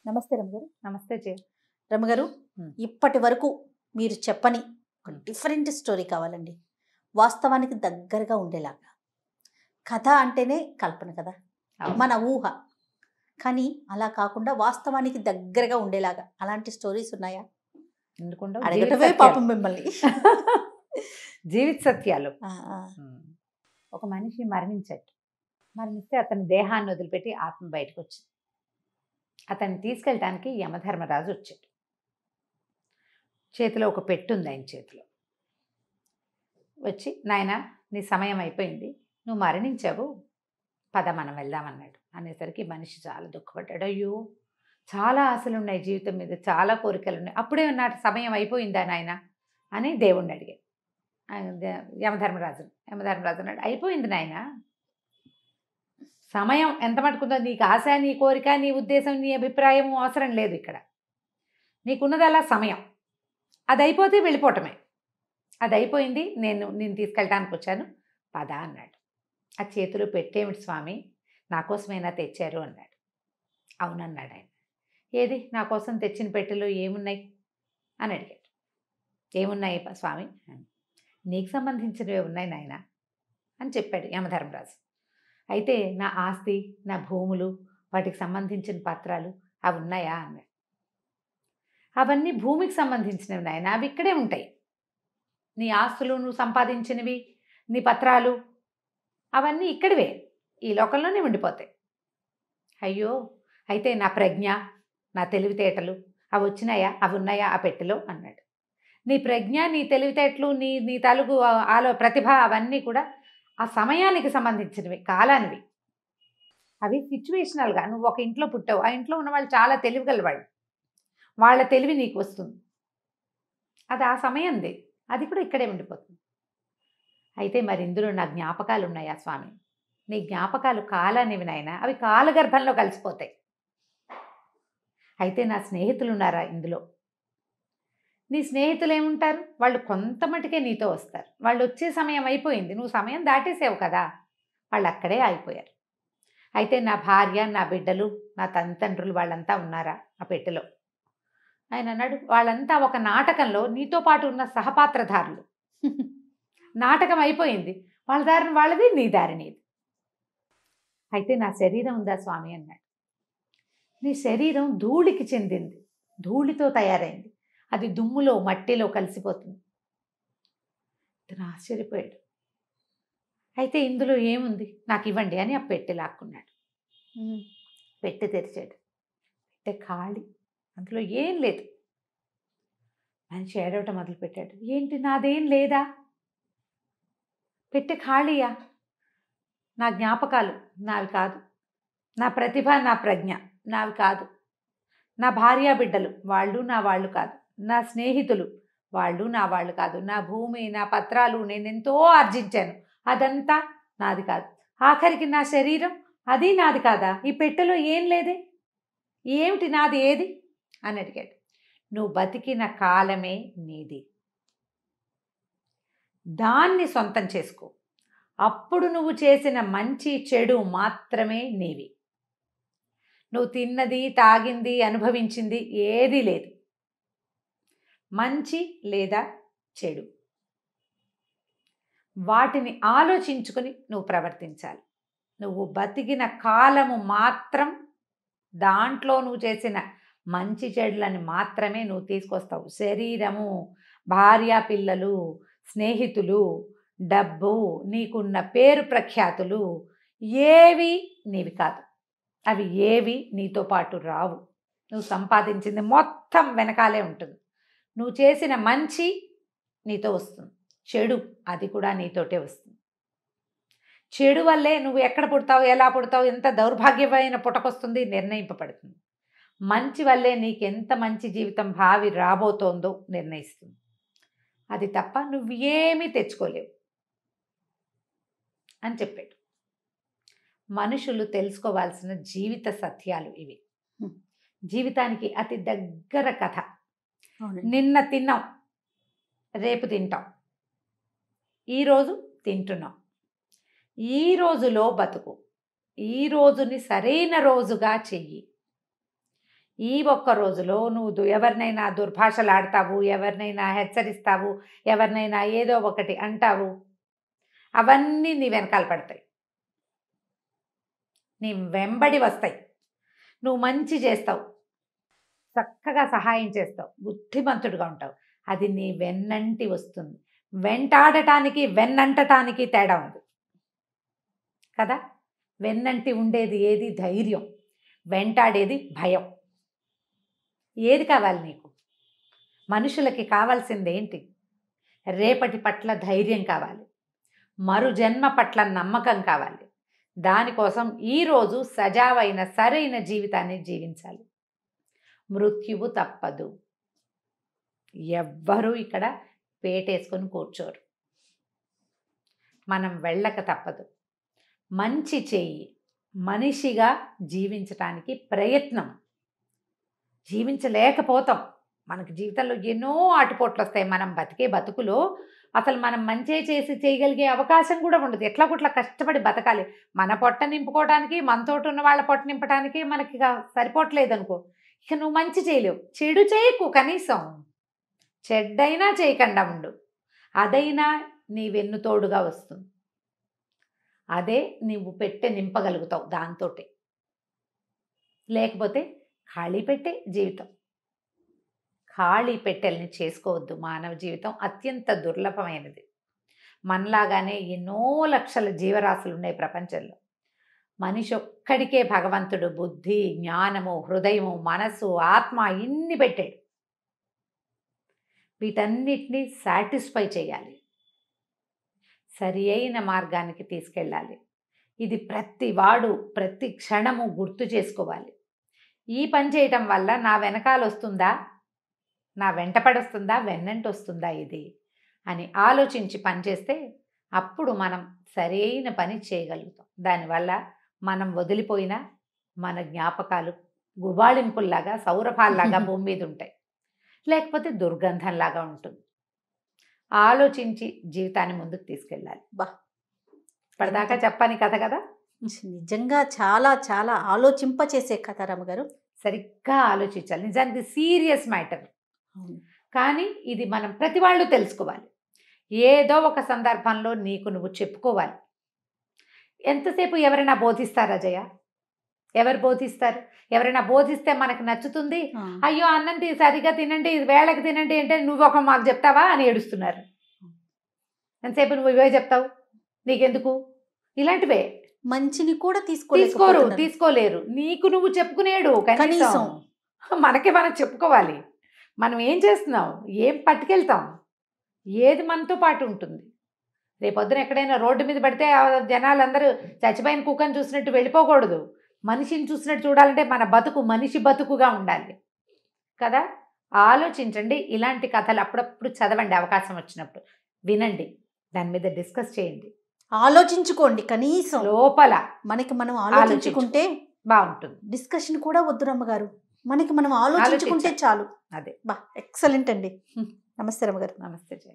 నమస్తే రమగారు. నమస్తే జయ. రమగారు, ఇప్పటి వరకు మీరు చెప్పని ఒక డిఫరెంట్ స్టోరీ కావాలండి. వాస్తవానికి దగ్గరగా ఉండేలాగా. కథ అంటేనే కల్పన కదా, మన ఊహ. కానీ అలా కాకుండా వాస్తవానికి దగ్గరగా ఉండేలాగా అలాంటి స్టోరీస్ ఉన్నాయా? ఎందుకుండా అడగటమే పాపం మిమ్మల్ని. జీవిత సత్యాలు. ఒక మనిషి మరణిస్తే అతని దేహాన్ని వదిలిపెట్టి ఆత్మ బయటకు వచ్చింది. అతన్ని తీసుకెళ్ళటానికి యమధర్మరాజు వచ్చాడు. చేతిలో ఒక పెట్టు ఉంది ఆయన చేతిలో. వచ్చి, నాయనా నీ సమయం అయిపోయింది, నువ్వు మరణించావు, పద మనం వెళ్దామన్నాడు. అనేసరికి మనిషి చాలా దుఃఖపడ్డాడు. అయ్యో, చాలా ఆశలు ఉన్నాయి జీవితం మీద, చాలా కోరికలు ఉన్నాయి, అప్పుడే నా సమయం అయిపోయిందా నాయన అని దేవుణ్ణి అడిగాడు. యమధర్మరాజు అన్నాడు, అయిపోయింది నాయన, సమయం ఎంత మటుకుందో, నీకు ఆశ, నీ కోరిక, నీ ఉద్దేశం, నీ అభిప్రాయం అవసరం లేదు. ఇక్కడ నీకున్నది అలా సమయం, అది అయిపోతే వెళ్ళిపోవటమే. అది అయిపోయింది, నేను తీసుకెళ్ళటానికి వచ్చాను, పద అన్నాడు. ఆ చేతిలో పెట్టేమిటి స్వామి, నా కోసమైనా తెచ్చారు అన్నాడు. అవునన్నాడు ఆయన. ఏది నా కోసం తెచ్చిన పెట్టెలో ఏమున్నాయి అని అడిగాడు. ఏమున్నాయి స్వామి? నీకు సంబంధించినవి ఉన్నాయి నాయన అని చెప్పాడు యమధర్మరాజు. అయితే నా ఆస్తి, నా భూములు, వాటికి సంబంధించిన పత్రాలు అవి ఉన్నాయా అన్నాడు. అవన్నీ భూమికి సంబంధించినవి నాయన, అవి ఇక్కడే ఉంటాయి. నీ ఆస్తులు, నువ్వు సంపాదించినవి, నీ పత్రాలు అవన్నీ ఇక్కడివే, ఈ లోకంలోనే ఉండిపోతాయి. అయ్యో, అయితే నా ప్రజ్ఞ, నా తెలివితేటలు అవి వచ్చినాయా, అవి ఉన్నాయా ఆ పెట్టెలో అన్నాడు. నీ ప్రజ్ఞ, నీ తెలివితేటలు, నీ తాలూకు ప్రతిభ అవన్నీ కూడా ఆ సమయానికి సంబంధించినవి, కాలానివి. అవి సిచ్యువేషనల్గా. నువ్వు ఒక ఇంట్లో పుట్టావు, ఆ ఇంట్లో ఉన్న వాళ్ళు చాలా తెలివిగలవాళ్ళు, వాళ్ళ తెలివి నీకు వస్తుంది, అది ఆ సమయంది, అది కూడా ఇక్కడే ఉండిపోతుంది. అయితే మరి ఇందులో నా జ్ఞాపకాలు ఉన్నాయా స్వామి? నీ జ్ఞాపకాలు కాలానివి నాయన, అవి కాలగర్భంలో కలిసిపోతాయి. అయితే నా స్నేహితులు ఉన్నారా ఇందులో? నీ స్నేహితులు ఏముంటారు, వాళ్ళు కొంత మటుకే నీతో వస్తారు, వాళ్ళు వచ్చే సమయం అయిపోయింది, నువ్వు సమయం దాటేసావు కదా, వాళ్ళు అక్కడే ఆగిపోయారు. అయితే నా భార్య, నా బిడ్డలు, నా తండ్రులు వాళ్ళంతా ఉన్నారా ఆ పెట్టెలో? ఆయన అన్నాడు, వాళ్ళంతా ఒక నాటకంలో నీతో పాటు ఉన్న సహపాత్రధారులు. నాటకం అయిపోయింది, వాళ్ళ దారిని వాళ్ళది, నీ దారి నీది. అయితే నా శరీరం ఉందా స్వామి అన్నాడు. నీ శరీరం ధూళికి చెందింది, ధూళితో తయారైంది, అది దుమ్ములో మట్టిలో కలిసిపోతుంది. అతను ఆశ్చర్యపోయాడు. అయితే ఇందులో ఏముంది, నాకు ఇవ్వండి అని ఆ పెట్టె లాక్కున్నాడు. పెట్టె తెరిచాడు. పెట్టె ఖాళీ, అందులో ఏం లేదు. మనిషి ఏడవటం మొదలుపెట్టాడు. ఏంటి, నాదేం లేదా? పెట్టె ఖాళీయా? నా జ్ఞాపకాలు నావి కాదు, నా ప్రతిభ, నా ప్రజ్ఞ నావి కాదు, నా భార్య బిడ్డలు వాళ్ళు నా వాళ్ళు కాదు, నా స్నేహితులు వాళ్ళు నా వాళ్ళు కాదు, నా భూమి, నా పత్రాలు, నేనెంతో ఆర్జించాను, అదంతా నాది కాదు, ఆఖరికి నా శరీరం అది నాది కాదా? ఈ పెట్టెలో ఏం లేదే, ఏమిటి నాది, ఏది అని అడిగాడు. నువ్వు బతికిన కాలమే నీది, దాన్ని సొంతం చేసుకో. అప్పుడు నువ్వు చేసిన మంచి చెడు మాత్రమే నీవి. నువ్వు తిన్నది, తాగింది, అనుభవించింది ఏదీ లేదు, మంచి లేదా చెడు, వాటిని ఆలోచించుకొని నువ్వు ప్రవర్తించాలి. నువ్వు బతికిన కాలము మాత్రం దాంట్లో నువ్వు చేసిన మంచి చెడులని మాత్రమే నువ్వు తీసుకొస్తావు. శరీరము, భార్య పిల్లలు, స్నేహితులు, డబ్బు, నీకున్న పేరు ప్రఖ్యాతులు ఏవి నీవి కాదు, అవి ఏవి నీతో పాటు రావు. నువ్వు సంపాదించింది మొత్తం వెనకాలే ఉంటుంది. నువ్వు చేసిన మంచి నీతో వస్తుంది, చెడు అది కూడా నీతోటే వస్తుంది. చెడు వల్లే నువ్వు ఎక్కడ పుడతావు, ఎలా పుడతావు, ఎంత దౌర్భాగ్యమైన పుటకొస్తుంది నిర్ణయింపబడుతుంది. మంచి వల్లే నీకెంత మంచి జీవితం భావి రాబోతోందో నిర్ణయిస్తుంది. అది తప్ప నువ్వు ఏమీ తెచ్చుకోలేవు అని చెప్పాడు. మనుషులు తెలుసుకోవాల్సిన జీవిత సత్యాలు ఇవి. జీవితానికి అతి దగ్గర కథ. నిన్న తిన్నాం, రేపు తింటాం, ఈరోజు తింటున్నాం. ఈ రోజులో బతుకు, ఈ రోజుని సరైన రోజుగా చెయ్యి. ఈ ఒక్క రోజులో నువ్వు ఎవరినైనా దుర్భాషలాడతావు, ఎవరినైనా హెచ్చరిస్తావు, ఎవరినైనా ఏదో ఒకటి అంటావు, అవన్నీ నీ వెనకాల పడతాయి, నీ వెంబడి వస్తాయి. నువ్వు మంచి చేస్తావు, చక్కగా సహాయం చేస్తావు, బుద్ధిమంతుడిగా ఉంటావు, అది నీ వెన్నంటి వస్తుంది. వెంటాడటానికి వెన్నంటటానికి తేడా ఉంది కదా. వెన్నంటి ఉండేది ఏది? ధైర్యం. వెంటాడేది భయం. ఏది కావాలి నీకు? మనుషులకి కావాల్సింది ఏంటి? రేపటి పట్ల ధైర్యం కావాలి, మరు జన్మ పట్ల నమ్మకం కావాలి. దానికోసం ఈరోజు సజావైన సరైన జీవితాన్ని జీవించాలి. మృత్యువు తప్పదు. ఎవ్వరూ ఇక్కడ పేటేసుకొని కూర్చోరు. మనం వెళ్ళక తప్పదు. మంచి చెయ్యి, మనిషిగా జీవించటానికి ప్రయత్నం. జీవించలేకపోతాం. మనకి జీవితంలో ఎన్నో ఆటుపోట్లు వస్తాయి. మనం బతికే బతుకులో అసలు మనం మంచి చేసి చేయగలిగే అవకాశం కూడా ఉండదు. ఎట్లా కొట్లా కష్టపడి బతకాలి. మన పొట్ట నింపుకోవడానికి, మనతోటి ఉన్న వాళ్ళ పొట్ట నింపడానికి మనకి సరిపోవట్లేదు అనుకో, ఇక నువ్వు మంచి చేయలేవు. చెడు చేయకు, కనీసం చెడ్డైనా చేయకుండా ఉండు. అదైనా నీ వెన్నుతోడుగా వస్తుంది. అదే నువ్వు పెట్టె నింపగలుగుతావు దాంతోటే. లేకపోతే ఖాళీ పెట్టే జీవితం. ఖాళీ పెట్టెల్ని చేసుకోవద్దు. మానవ జీవితం అత్యంత దుర్లభమైనది. మనలాగానే ఎన్నో లక్షల జీవరాశులు ఉన్నాయి ప్రపంచంలో. మనిషి ఒక్కడికే భగవంతుడు బుద్ధి, జ్ఞానము, హృదయము, మనసు, ఆత్మ ఇన్ని పెట్టాడు. వీటన్నిటినీ సాటిస్ఫై చేయాలి, సరి అయిన మార్గానికి తీసుకెళ్ళాలి. ఇది ప్రతి వాడు ప్రతి క్షణము గుర్తు చేసుకోవాలి. ఈ పని చేయటం వల్ల నా వెనకాల వస్తుందా, నా వెంటపడొస్తుందా, వెన్నంటి వస్తుందా ఇది అని ఆలోచించి పనిచేస్తే అప్పుడు మనం సరైన పని చేయగలుగుతాం. దానివల్ల మనం వదిలిపోయిన మన జ్ఞాపకాలు గుబాళింపుల్లాగా, సౌరభాల్లాగా భూమి మీద ఉంటాయి. లేకపోతే దుర్గంధంలాగా ఉంటుంది. ఆలోచించి జీవితాన్ని ముందుకు తీసుకెళ్ళాలి. ఇప్పటిదాకా చెప్పని కథ కదా, నిజంగా చాలా చాలా ఆలోచింపచేసే కథ రమ్మగారు. సరిగ్గా ఆలోచించాలి. నిజానికి సీరియస్ మ్యాటర్, కానీ ఇది మనం ప్రతి వాళ్ళు తెలుసుకోవాలి. ఏదో ఒక సందర్భంలో నీకు నువ్వు చెప్పుకోవాలి. ఎంతసేపు ఎవరైనా బోధిస్తారా జయ? ఎవరు బోధిస్తారు? ఎవరైనా బోధిస్తే మనకు నచ్చుతుంది. అయ్యో అన్నం సరిగా తినండి, వేళకి తినండి అంటే నువ్వు ఒక మాకు చెప్తావా అని ఏడుస్తున్నారు. ఎంతసేపు నువ్వు ఇవే చెప్తావు, నీకెందుకు? ఇలాంటివే. మంచిని కూడా తీసుకోలేరు. నీకు నువ్వు చెప్పుకునేడు కనీసం మనకే మనం చెప్పుకోవాలి. మనం ఏం చేస్తున్నాం, ఏం పట్టుకెళ్తాం, ఏది మనతో పాటు ఉంటుంది. రేపొద్దున ఎక్కడైనా రోడ్డు మీద పడితే జనాలందరూ చచ్చిపోయిన కుక్కని చూసినట్టు వెళ్ళిపోకూడదు. మనిషిని చూసినట్టు చూడాలంటే మన బతుకు మనిషి బతుకుగా ఉండాలి కదా. ఆలోచించండి. ఇలాంటి కథలు అప్పుడప్పుడు చదవండి, అవకాశం వచ్చినప్పుడు వినండి, దాని మీద డిస్కస్ చేయండి, ఆలోచించుకోండి. కనీసం లోపల మనకి మనం ఆలోచించుకుంటే బాగుంటుంది. డిస్కషన్ కూడా వద్దు రమ్మగారు, మనకి మనం ఆలోచించుకుంటే చాలు. అదే ఎక్సలెంట్ అండి. నమస్తే రమ్మగారు. నమస్తే జయ.